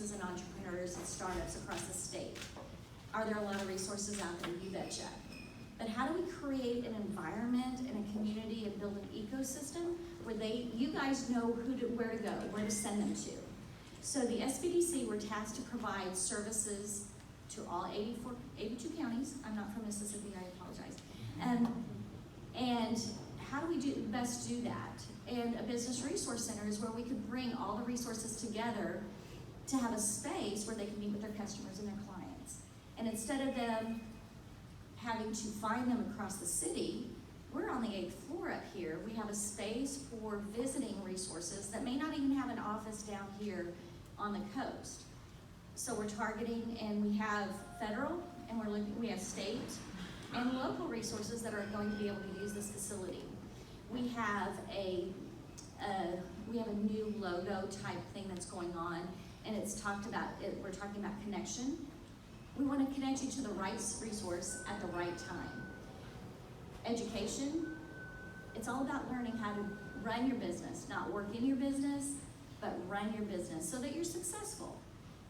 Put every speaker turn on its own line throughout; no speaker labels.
businesses and entrepreneurs and startups across the state. Are there a lot of resources out there? You betcha. But how do we create an environment and a community and build an ecosystem where you guys know where to go, where to send them to? So the SBDC were tasked to provide services to all 82 counties. I'm not from Mississippi, I apologize. And how do we best do that? And a business resource center is where we could bring all the resources together to have a space where they can meet with their customers and their clients. And instead of them having to find them across the city, we're on the 8th floor up here. We have a space for visiting resources that may not even have an office down here on the coast. So we're targeting, and we have federal, and we have state and local resources that are going to be able to use this facility. We have a new logo type thing that's going on, and it's talked about, we're talking about connection. We want to connect you to the right resource at the right time. Education, it's all about learning how to run your business, not work in your business, but run your business so that you're successful.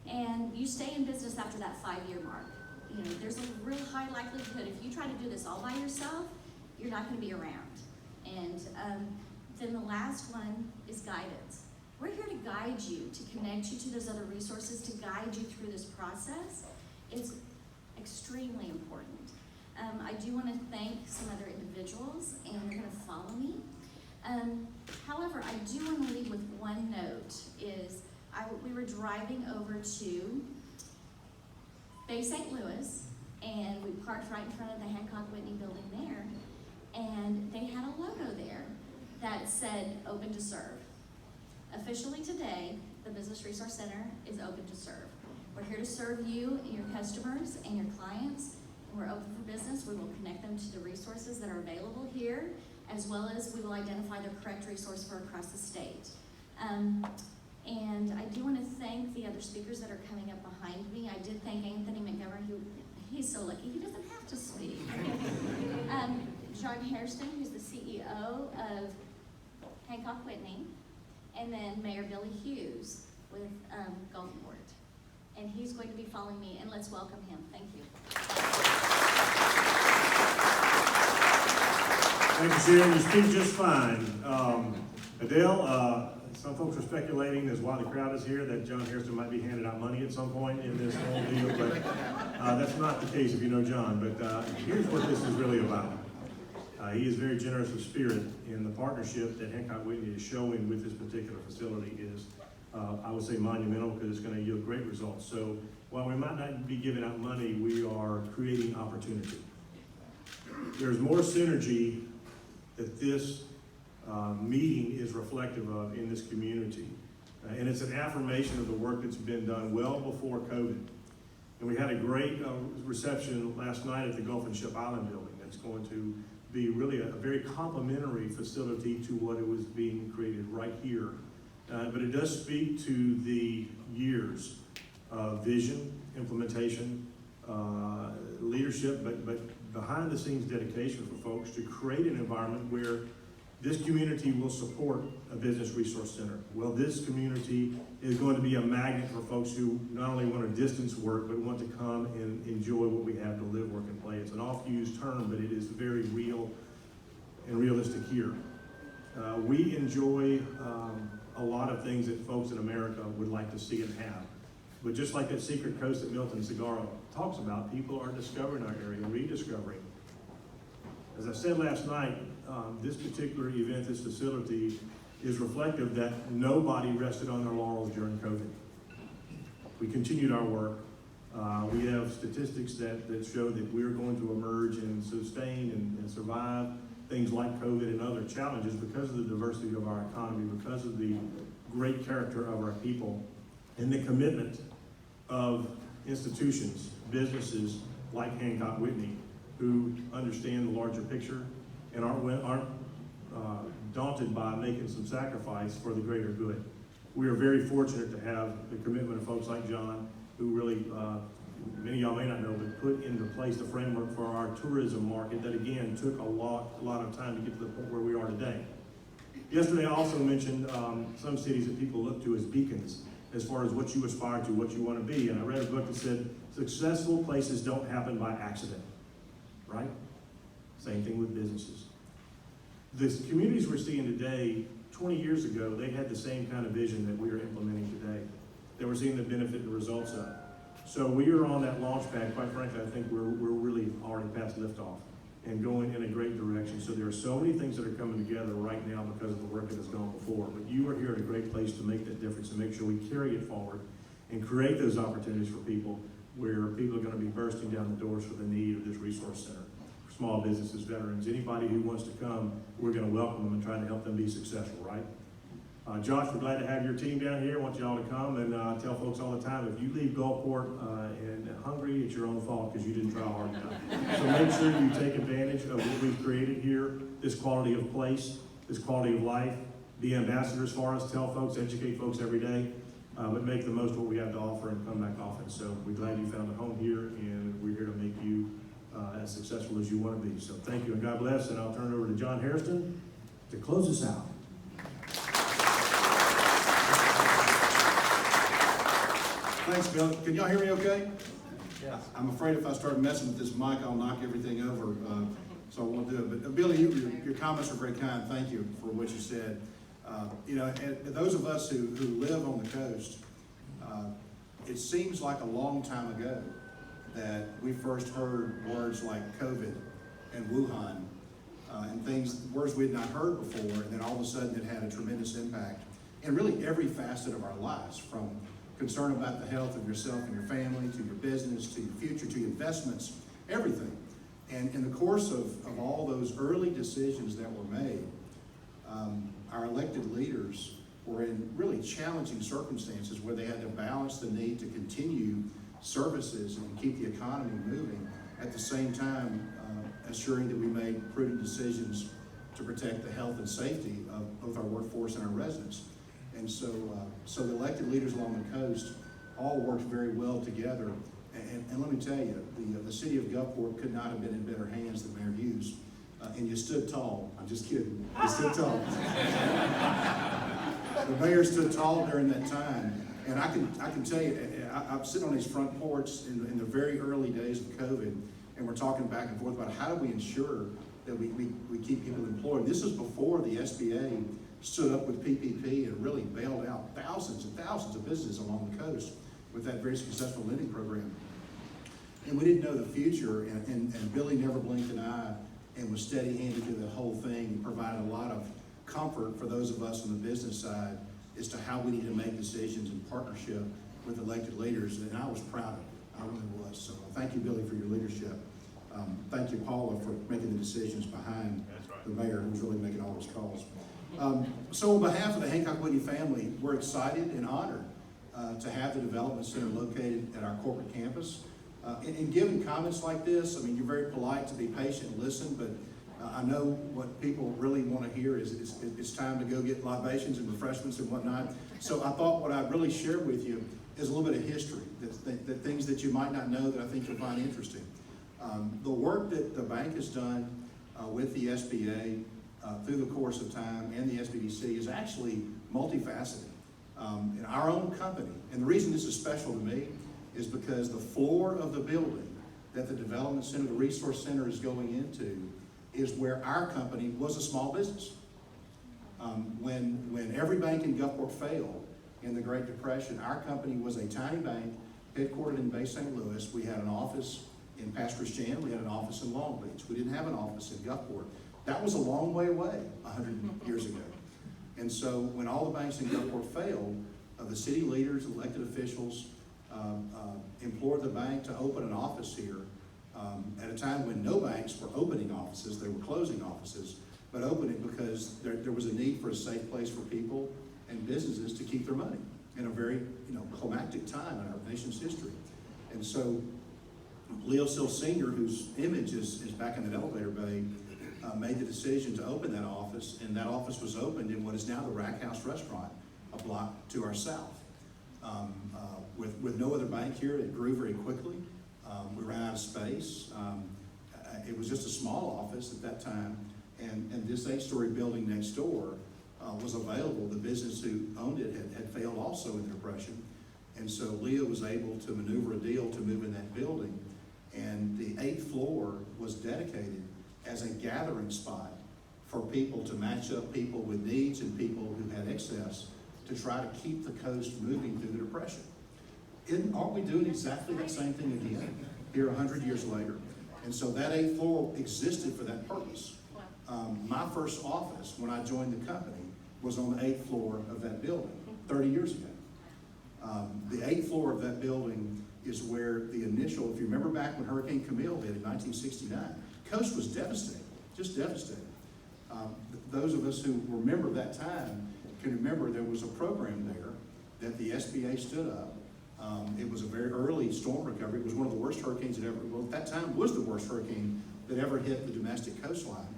And you stay in business after that 5-year mark. You know, there's a real high likelihood if you try to do this all by yourself, you're not going to be around. And then the last one is guidance. We're here to guide you, to connect you to those other resources, to guide you through this process. It's extremely important. I do want to thank some other individuals, and they're going to follow me. However, I do want to leave with one note, is we were driving over to Bay St. Louis, and we parked right in front of the Hancock Whitney building there, and they had a logo there that said open to serve. Officially today, the Business Resource Center is open to serve. We're here to serve you and your customers and your clients. We're open for business. We will connect them to the resources that are available here, as well as we will identify the correct resource for across the state. And I do want to thank the other speakers that are coming up behind me. I did thank Anthony Montgomery, he's so lucky, he doesn't have to speak. John Hairston, who's the CEO of Hancock Whitney, and then Mayor Billy Hughes with Gulfport. And he's going to be following me, and let's welcome him. Thank you.
Thank you, Sharon. You speak just fine. Adele, some folks are speculating, as while the crowd is here, that John Hairston might be handed out money at some point in this whole deal, but that's not the case if you know John. But here's what this is really about. He is very generous of spirit, and the partnership that Hancock Whitney is showing with this particular facility is, I would say, monumental, because it's going to yield great results. So while we might not be giving out money, we are creating opportunity. There's more synergy that this meeting is reflective of in this community. And it's an affirmation of the work that's been done well before COVID. And we had a great reception last night at the Gulf and Ship Island building. That's going to be really a very complementary facility to what it was being created right here. But it does speak to the years of vision, implementation, leadership, but behind the scenes dedication for folks to create an environment where this community will support a business resource center. Well, this community is going to be a magnet for folks who not only want to distance work, but want to come and enjoy what we have to live, work, and play. It's an oft-used term, but it is very real and realistic here. We enjoy a lot of things that folks in America would like to see and have. But just like that secret coast that Milton Segarra talks about, people are discovering our area, rediscovering. As I said last night, this particular event, this facility, is reflective that nobody rested on their laurels during COVID. We continued our work. We have statistics that show that we're going to emerge and sustain and survive things like COVID and other challenges because of the diversity of our economy, because of the great character of our people, and the commitment of institutions, businesses like Hancock Whitney, who understand the larger picture and aren't daunted by making some sacrifice for the greater good. We are very fortunate to have the commitment of folks like John, who really, many of y'all may not know, but put into place the framework for our tourism market that, again, took a lot of time to get to the point where we are today. Yesterday I also mentioned some cities that people look to as beacons as far as what you aspire to, what you want to be. And I read a book that said, successful places don't happen by accident, right? Same thing with businesses. The communities we're seeing today, 20 years ago, they had the same kind of vision that we are implementing today, that we're seeing the benefit and results of. So we are on that launch pad. Quite frankly, I think we're really already past liftoff and going in a great direction. So there are so many things that are coming together right now because of the work that has gone before. But you are here at a great place to make that difference and make sure we carry it forward and create those opportunities for people where people are going to be bursting down the doors for the need of this resource center. For small businesses, veterans, anybody who wants to come, we're going to welcome them and try to help them be successful, right? Josh, we're glad to have your team down here. I want y'all to come, and I tell folks all the time, if you leave Gulfport and hungry, it's your own fault because you didn't try hard enough. So make sure you take advantage of what we've created here, this quality of place, this quality of life. Be ambassadors for us, tell folks, educate folks every day, but make the most of what we have to offer and come back often. So we're glad you found a home here, and we're here to make you as successful as you want to be. So thank you, and God bless, and I'll turn it over to John Hairston to close us out.
Thanks, Bill. Can y'all hear me okay? Yeah. I'm afraid if I start messing with this mic, I'll knock everything over, so I won't do it. But Billy, your comments are very kind. Thank you for what you said. You know, and those of us who live on the coast, it seems like a long time ago that we first heard words like COVID and Wuhan, and words we had not heard before, and then all of a sudden it had a tremendous impact in really every facet of our lives, from concern about the health of yourself and your family, to your business, to your future, to your investments, everything. And in the course of all those early decisions that were made, our elected leaders were in really challenging circumstances where they had to balance the need to continue services and keep the economy moving, at the same time assuring that we made prudent decisions to protect the health and safety of both our workforce and our residents. And so the elected leaders along the coast all worked very well together. And let me tell you, the city of Gulfport could not have been in better hands than Mayor Hughes. And you stood tall. I'm just kidding. You stood tall. The mayor stood tall during that time. And I can tell you, I'm sitting on his front porch in the very early days of COVID, and we're talking back and forth about how do we ensure that we keep people employed. This is before the SBA stood up with PPP and really bailed out thousands and thousands of businesses along the coast with that very successful lending program. And we didn't know the future, and Billy never blinked an eye and was steady-handed through the whole thing, and provided a lot of comfort for those of us on the business side as to how we need to make decisions in partnership with elected leaders, and I was proud of it. I really was. So thank you, Billy, for your leadership. Thank you, Paula, for making the decisions behind the mayor, who's really making all those calls. So on behalf of the Hancock Whitney family, we're excited and honored to have the Development Center located at our corporate campus. In giving comments like this, I mean, you're very polite to be patient and listen, but I know what people really want to hear is it's time to go get libations and refreshments and whatnot. So I thought what I'd really share with you is a little bit of history, that things that you might not know that I think you'll find interesting. The work that the bank has done with the SBA through the course of time and the SBDC is actually multifaceted. In our own company, and the reason this is special to me is because the floor of the building that the Development Center, the Resource Center is going into, is where our company was a small business. When every bank in Gulfport failed in the Great Depression, our company was a tiny bank headquartered in Bay St. Louis. We had an office in Pass Christian, we had an office in Long Beach. We didn't have an office in Gulfport. That was a long way away 100 years ago. And so when all the banks in Gulfport failed, the city leaders, elected officials, implored the bank to open an office here at a time when no banks were opening offices. They were closing offices, but opening because there was a need for a safe place for people and businesses to keep their money in a very climactic time in our nation's history. And so Leo Sill Sr., whose image is back in that elevator bay, made the decision to open that office, and that office was opened in what is now the Rack House Restaurant, a block to our south. With no other bank here, it grew very quickly. We ran out of space. It was just a small office at that time, and this 8-story building next door was available. The business who owned it had failed also in the Depression. And so Leah was able to maneuver a deal to move in that building. And the 8th floor was dedicated as a gathering spot for people to match up people with needs and people who had excess to try to keep the coast moving through the Depression. Aren't we doing exactly that same thing again here 100 years later? And so that 8th floor existed for that purpose. My first office when I joined the company was on the 8th floor of that building 30 years ago. The 8th floor of that building is where the initial, if you remember back when Hurricane Camille hit in 1969, coast was devastated, just devastated. Those of us who remember that time can remember there was a program there that the SBA stood up. It was a very early storm recovery. It was one of the worst hurricanes that ever, well, at that time was the worst hurricane that ever hit the domestic coastline.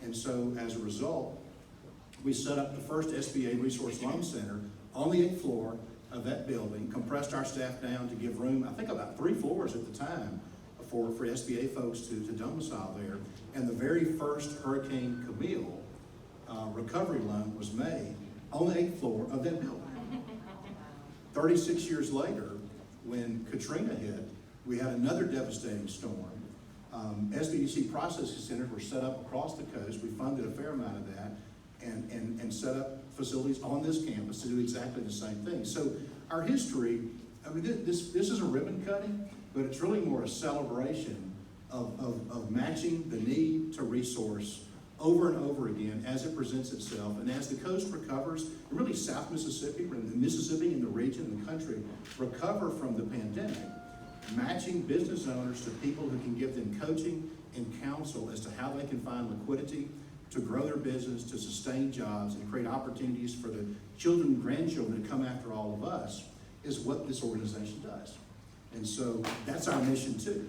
And so as a result, we set up the first SBA Resource Loan Center on the 8th floor of that building, compressed our staff down to give room, I think about 3 floors at the time, for SBA folks to domicile there. And the very first Hurricane Camille recovery loan was made on the 8th floor of that building. 36 years later, when Katrina hit, we had another devastating storm. SBDC processing centers were set up across the coast. We funded a fair amount of that and set up facilities on this campus to do exactly the same thing. So our history, I mean, this is a ribbon cutting, but it's really more a celebration of matching the need to resource over and over again as it presents itself. And as the coast recovers, and really South Mississippi, and Mississippi and the region and the country recover from the pandemic, matching business owners to people who can give them coaching and counsel as to how they can find liquidity to grow their business, to sustain jobs, and create opportunities for the children and grandchildren to come after all of us is what this organization does. And so that's our mission too,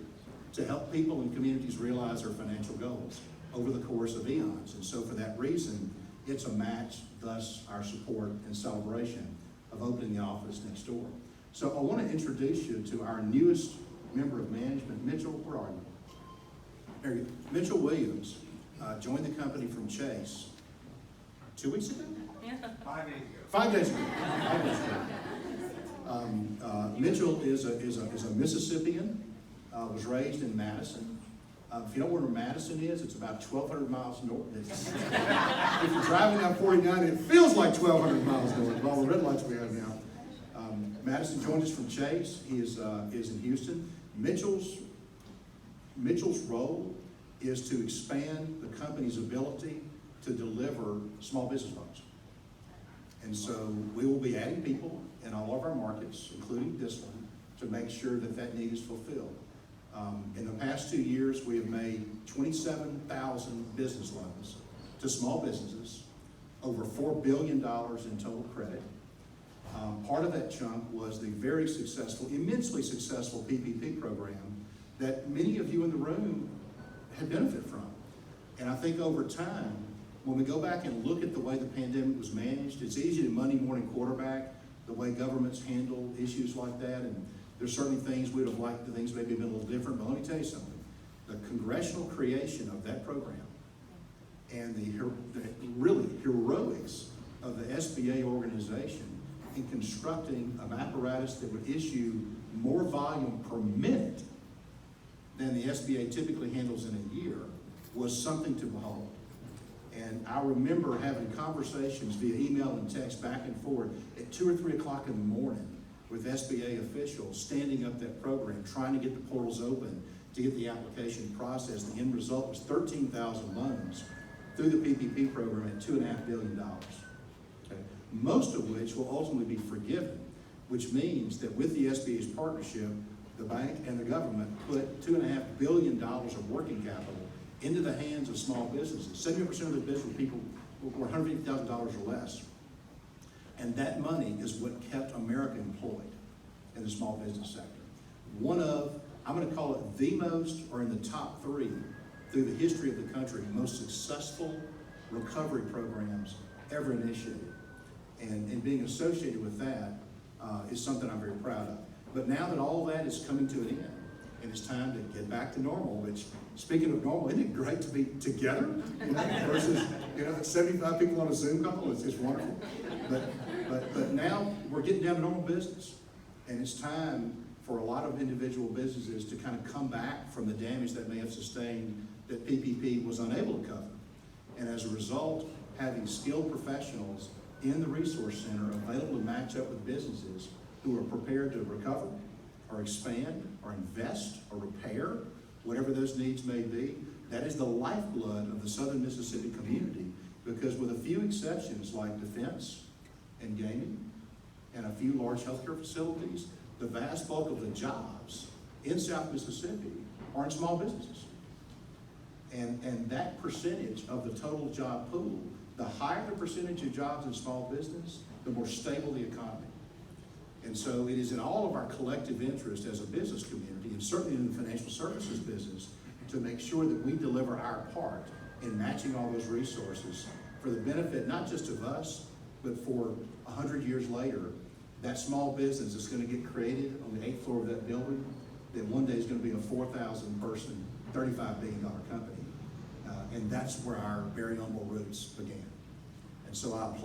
to help people and communities realize their financial goals over the course of eons. And so for that reason, it's a match, thus our support and celebration of opening the office next door. So I want to introduce you to our newest member of management. Mitchell, where are you? There you go. Mitchell Williams joined the company from Chase 2 weeks ago?
5 days ago.
5 days ago. 5 days ago. Mitchell is a Mississippian, was raised in Madison. If you know where Madison is, it's about 1,200 miles north. If you're driving down 49, it feels like 1,200 miles north with all the red lights we have now. Madison joined us from Chase. He is in Houston. Mitchell's role is to expand the company's ability to deliver small business loans. And so we will be adding people in all of our markets, including this one, to make sure that that need is fulfilled. In the past 2 years, we have made 27,000 business loans to small businesses, over $4 billion in total credit. Part of that chunk was the very successful, immensely successful PPP program that many of you in the room have benefited from. And I think over time, when we go back and look at the way the pandemic was managed, it's easy to Monday morning quarterback the way governments handle issues like that. And there's certainly things we'd have liked, the things maybe have been a little different, but let me tell you something. The congressional creation of that program and the really heroics of the SBA organization in constructing an apparatus that would issue more volume per minute than the SBA typically handles in a year was something to behold. And I remember having conversations via email and text back and forth at 2 or 3 o'clock in the morning with SBA officials standing up that program, trying to get the portals open to get the application processed. The end result was 13,000 loans through the PPP program at $2.5 billion. Okay? Most of which will ultimately be forgiven, which means that with the SBA's partnership, the bank and the government put $2.5 billion of working capital into the hands of small businesses. 70% of the business people were $150,000 or less. And that money is what kept America employed in the small business sector. One of, I'm going to call it the most, or in the top 3 through the history of the country, most successful recovery programs ever initiated. And being associated with that is something I'm very proud of. But now that all that is coming to an end, and it's time to get back to normal, which, speaking of normal, isn't it great to be together? Versus, 75 people on a Zoom call, it's wonderful. But now we're getting down to normal business. And it's time for a lot of individual businesses to kind of come back from the damage that may have sustained that PPP was unable to cover. And as a result, having skilled professionals in the Resource Center available to match up with businesses who are prepared to recover or expand or invest or repair, whatever those needs may be, that is the lifeblood of the Southern Mississippi community, because with a few exceptions like defense and gaming and a few large healthcare facilities, the vast bulk of the jobs in South Mississippi are in small businesses. And that percentage of the total job pool, the higher the percentage of jobs in small business, the more stable the economy. And so it is in all of our collective interest as a business community, and certainly in the financial services business, to make sure that we deliver our part in matching all those resources for the benefit not just of us, but for 100 years later, that small business is going to get created on the 8th floor of that building that one day is going to be a 4,000 person, $35 billion company. And that's where our very humble roots began. And so I applaud